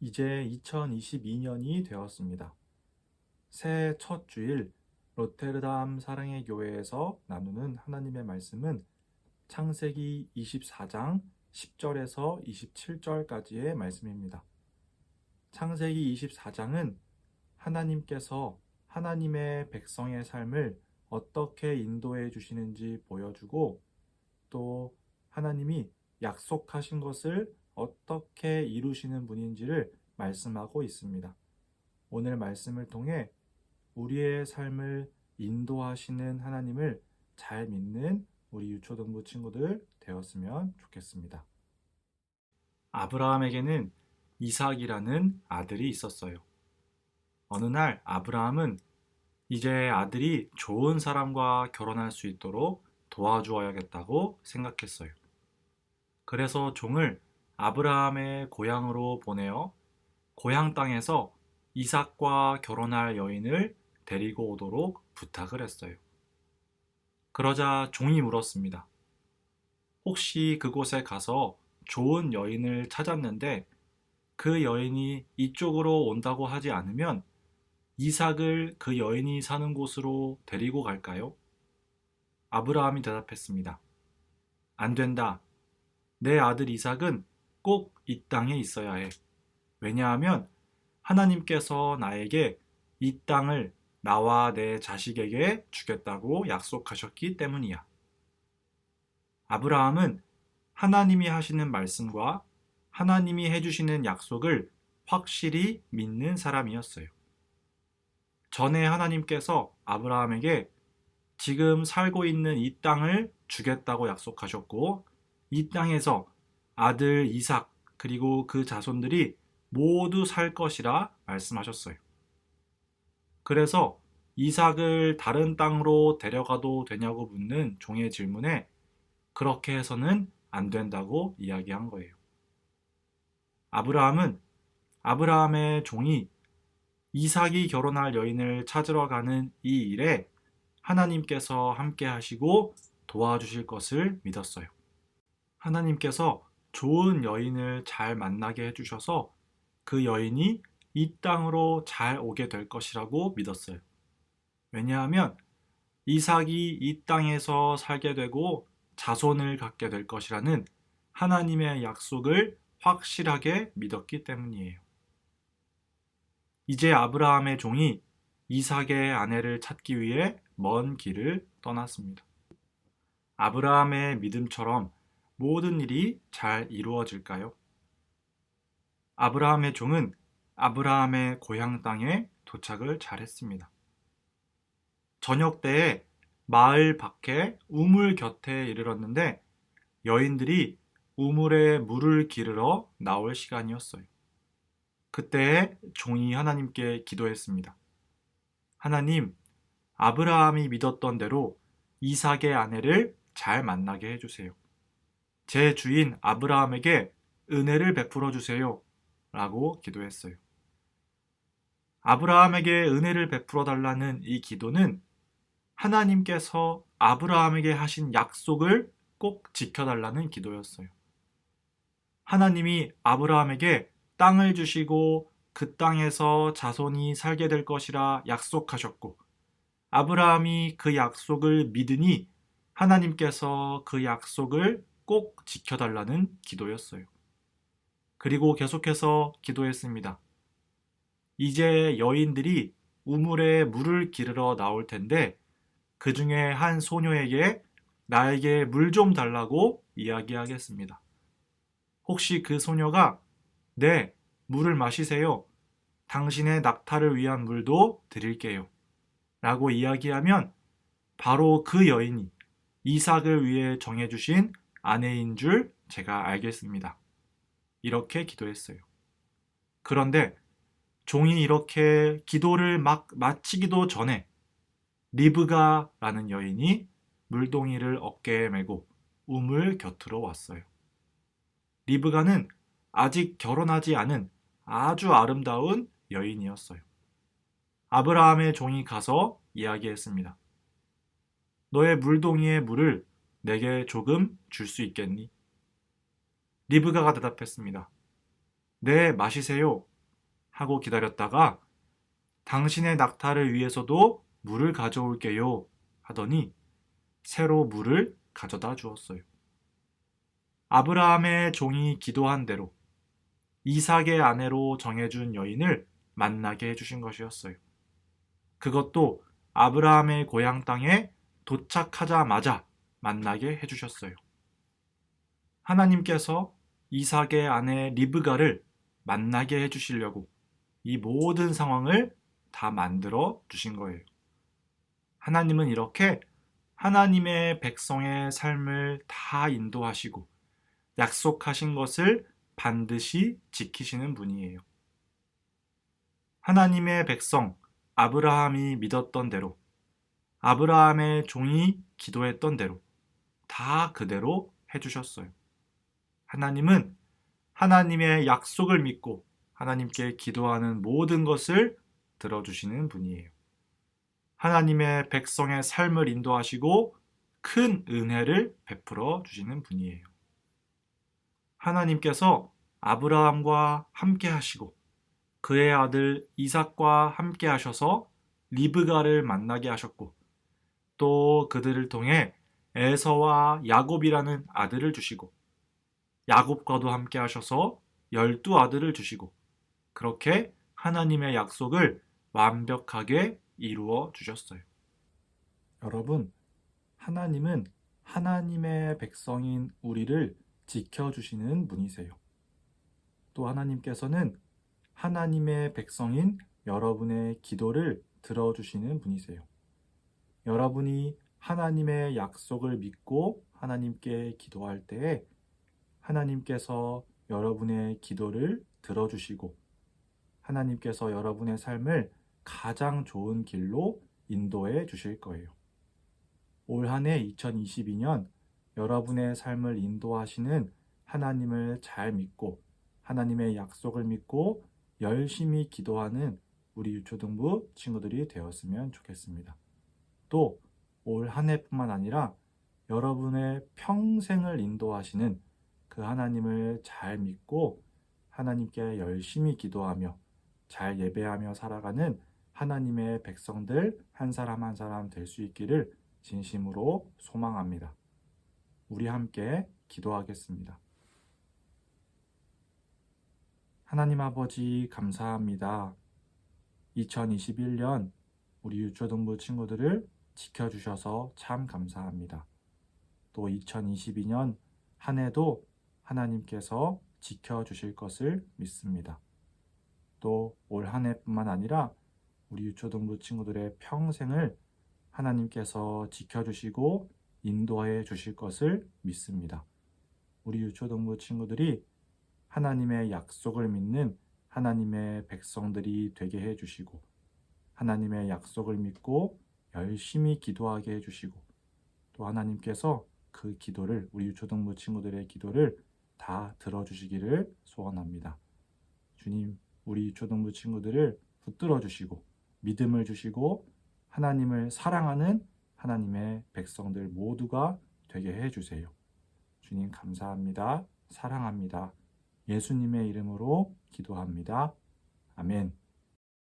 이제 2022년이 되었습니다. 새해 첫 주일 로테르담 사랑의 교회에서 나누는 하나님의 말씀은 창세기 24장 10절에서 27절까지의 말씀입니다. 창세기 24장은 하나님께서 하나님의 백성의 삶을 어떻게 인도해 주시는지 보여주고 또 하나님이 약속하신 것을 어떻게 이루시는 분인지를 말씀하고 있습니다. 오늘 말씀을 통해 우리의 삶을 인도하시는 하나님을 잘 믿는 우리 유초등부 친구들 되었으면 좋겠습니다. 아브라함에게는 이삭이라는 아들이 있었어요. 어느 날 아브라함은 이제 아들이 좋은 사람과 결혼할 수 있도록 도와주어야겠다고 생각했어요. 그래서 종을 아브라함의 고향으로 보내어 고향 땅에서 이삭과 결혼할 여인을 데리고 오도록 부탁을 했어요. 그러자 종이 물었습니다. 혹시 그곳에 가서 좋은 여인을 찾았는데 그 여인이 이쪽으로 온다고 하지 않으면 이삭을 그 여인이 사는 곳으로 데리고 갈까요? 아브라함이 대답했습니다. 안 된다. 내 아들 이삭은 꼭 이 땅에 있어야 해. 왜냐하면 하나님께서 나에게 이 땅을 나와 내 자식에게 주겠다고 약속하셨기 때문이야. 아브라함은 하나님이 하시는 말씀과 하나님이 해주시는 약속을 확실히 믿는 사람이었어요. 전에 하나님께서 아브라함에게 지금 살고 있는 이 땅을 주겠다고 약속하셨고 이 땅에서 아들 이삭 그리고 그 자손들이 모두 살 것이라 말씀하셨어요. 그래서 이삭을 다른 땅으로 데려가도 되냐고 묻는 종의 질문에 그렇게 해서는 안 된다고 이야기한 거예요. 아브라함의 종이 이삭이 결혼할 여인을 찾으러 가는 이 일에 하나님께서 함께 하시고 도와주실 것을 믿었어요. 하나님께서 좋은 여인을 잘 만나게 해주셔서 그 여인이 이 땅으로 잘 오게 될 것이라고 믿었어요. 왜냐하면 이삭이 이 땅에서 살게 되고 자손을 갖게 될 것이라는 하나님의 약속을 확실하게 믿었기 때문이에요. 이제 아브라함의 종이 이삭의 아내를 찾기 위해 먼 길을 떠났습니다. 아브라함의 믿음처럼 모든 일이 잘 이루어질까요? 아브라함의 종은 아브라함의 고향 땅에 도착을 잘했습니다. 저녁 때에 마을 밖에 우물 곁에 이르렀는데 여인들이 우물에 물을 기르러 나올 시간이었어요. 그때 종이 하나님께 기도했습니다. 하나님, 아브라함이 믿었던 대로 이삭의 아내를 잘 만나게 해주세요. 제 주인 아브라함에게 은혜를 베풀어 주세요. 라고 기도했어요. 아브라함에게 은혜를 베풀어 달라는 이 기도는 하나님께서 아브라함에게 하신 약속을 꼭 지켜달라는 기도였어요. 하나님이 아브라함에게 땅을 주시고 그 땅에서 자손이 살게 될 것이라 약속하셨고 아브라함이 그 약속을 믿으니 하나님께서 그 약속을 꼭 지켜달라는 기도였어요. 그리고 계속해서 기도했습니다. 이제 여인들이 우물에 물을 기르러 나올 텐데 그 중에 한 소녀에게 나에게 물 좀 달라고 이야기하겠습니다. 혹시 그 소녀가 네, 물을 마시세요. 당신의 낙타를 위한 물도 드릴게요. 라고 이야기하면 바로 그 여인이 이삭을 위해 정해주신 아내인 줄 제가 알겠습니다. 이렇게 기도했어요. 그런데 종이 이렇게 기도를 막 마치기도 전에 리브가라는 여인이 물동이를 어깨에 메고 우물 곁으로 왔어요. 리브가는 아직 결혼하지 않은 아주 아름다운 여인이었어요. 아브라함의 종이 가서 이야기했습니다. 너의 물동이의 물을 내게 조금 줄 수 있겠니? 리브가가 대답했습니다. 네, 마시세요. 하고 기다렸다가 당신의 낙타를 위해서도 물을 가져올게요 하더니 새로 물을 가져다 주었어요. 아브라함의 종이 기도한 대로 이삭의 아내로 정해준 여인을 만나게 해주신 것이었어요. 그것도 아브라함의 고향 땅에 도착하자마자 만나게 해주셨어요. 하나님께서 이삭의 아내 리브가를 만나게 해주시려고 이 모든 상황을 다 만들어 주신 거예요. 하나님은 이렇게 하나님의 백성의 삶을 다 인도하시고 약속하신 것을 반드시 지키시는 분이에요. 하나님의 백성 아브라함이 믿었던 대로, 아브라함의 종이 기도했던 대로 다 그대로 해주셨어요. 하나님은 하나님의 약속을 믿고 하나님께 기도하는 모든 것을 들어주시는 분이에요. 하나님의 백성의 삶을 인도하시고 큰 은혜를 베풀어 주시는 분이에요. 하나님께서 아브라함과 함께 하시고 그의 아들 이삭과 함께 하셔서 리브가를 만나게 하셨고 또 그들을 통해 에서와 야곱이라는 아들을 주시고 야곱과도 함께 하셔서 12아들을 주시고 그렇게 하나님의 약속을 완벽하게 이루어 주셨어요. 여러분, 하나님은 하나님의 백성인 우리를 지켜주시는 분이세요. 또 하나님께서는 하나님의 백성인 여러분의 기도를 들어주시는 분이세요. 여러분이 하나님의 약속을 믿고 하나님께 기도할 때에 하나님께서 여러분의 기도를 들어주시고 하나님께서 여러분의 삶을 가장 좋은 길로 인도해 주실 거예요. 올 한 해 2022년 여러분의 삶을 인도하시는 하나님을 잘 믿고 하나님의 약속을 믿고 열심히 기도하는 우리 유초등부 친구들이 되었으면 좋겠습니다. 또 올 한 해뿐만 아니라 여러분의 평생을 인도하시는 그 하나님을 잘 믿고 하나님께 열심히 기도하며 잘 예배하며 살아가는 하나님의 백성들 한 사람 한 사람 될 수 있기를 진심으로 소망합니다. 우리 함께 기도하겠습니다. 하나님 아버지 감사합니다. 2021년 우리 유초등부 친구들을 지켜주셔서 참 감사합니다. 또 2022년 한 해도 하나님께서 지켜주실 것을 믿습니다. 또 올 한 해뿐만 아니라 우리 유초등부 친구들의 평생을 하나님께서 지켜주시고 인도해 주실 것을 믿습니다. 우리 유초등부 친구들이 하나님의 약속을 믿는 하나님의 백성들이 되게 해주시고 하나님의 약속을 믿고 열심히 기도하게 해주시고 또 하나님께서 그 기도를 우리 유초등부 친구들의 기도를 다 들어주시기를 소원합니다. 주님, 우리 유초등부 친구들을 붙들어 주시고 믿음을 주시고 하나님을 사랑하는 하나님의 백성들 모두가 되게 해주세요. 주님 감사합니다. 사랑합니다. 예수님의 이름으로 기도합니다. 아멘.